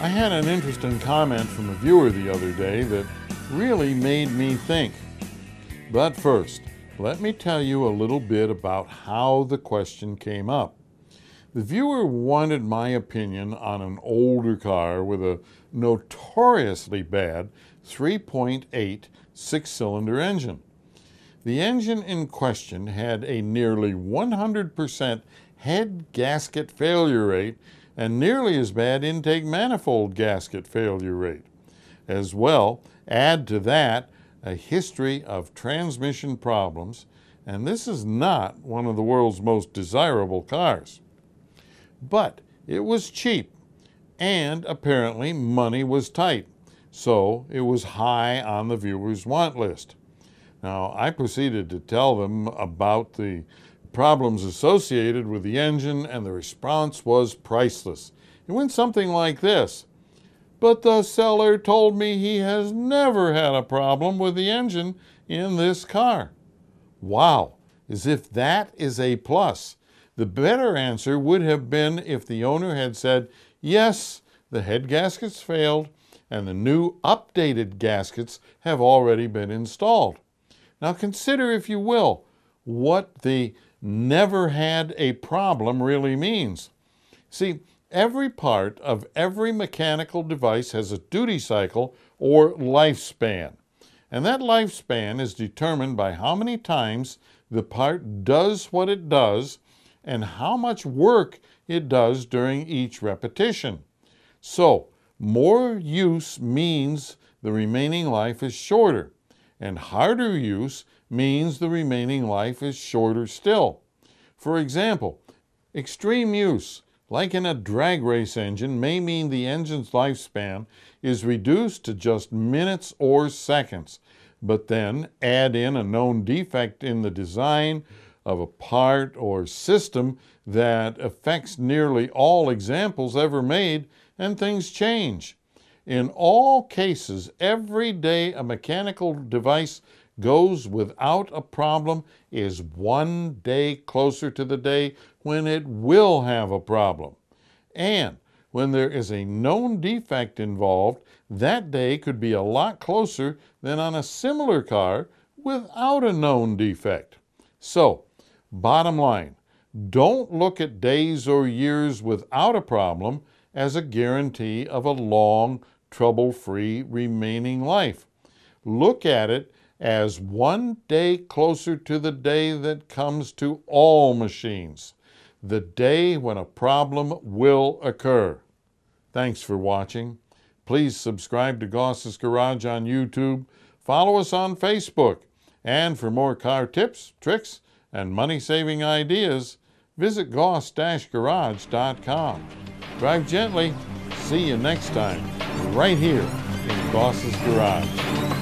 I had an interesting comment from a viewer the other day that really made me think. But first, let me tell you a little bit about how the question came up. The viewer wanted my opinion on an older car with a notoriously bad 3.8 six-cylinder engine. The engine in question had a nearly 100% head gasket failure rate and nearly as bad intake manifold gasket failure rate. As well, add to that a history of transmission problems, and this is not one of the world's most desirable cars. But it was cheap, and apparently money was tight, so it was high on the viewer's want list. Now, I proceeded to tell them about the problems associated with the engine, and the response was priceless. It went something like this: "But the seller told me he has never had a problem with the engine in this car." Wow, as if that is a plus. The better answer would have been if the owner had said, yes, the head gaskets failed and the new updated gaskets have already been installed. Now consider, if you will, what the never had a problem really means. See, every part of every mechanical device has a duty cycle or lifespan. And that lifespan is determined by how many times the part does what it does and how much work it does during each repetition. So, more use means the remaining life is shorter, and harder use means the remaining life is shorter still. For example, extreme use, like in a drag race engine, may mean the engine's lifespan is reduced to just minutes or seconds, but then add in a known defect in the design of a part or system that affects nearly all examples ever made, and things change. In all cases, every day a mechanical device goes without a problem is one day closer to the day when it will have a problem. And when there is a known defect involved, that day could be a lot closer than on a similar car without a known defect. So, bottom line, don't look at days or years without a problem as a guarantee of a long, trouble-free remaining life. Look at it as one day closer to the day that comes to all machines, the day when a problem will occur. Thanks for watching. Please subscribe to Goss's Garage on YouTube, follow us on Facebook, and for more car tips, tricks, and money-saving ideas, visit goss-garage.com. Drive gently. See you next time, right here in Goss's Garage.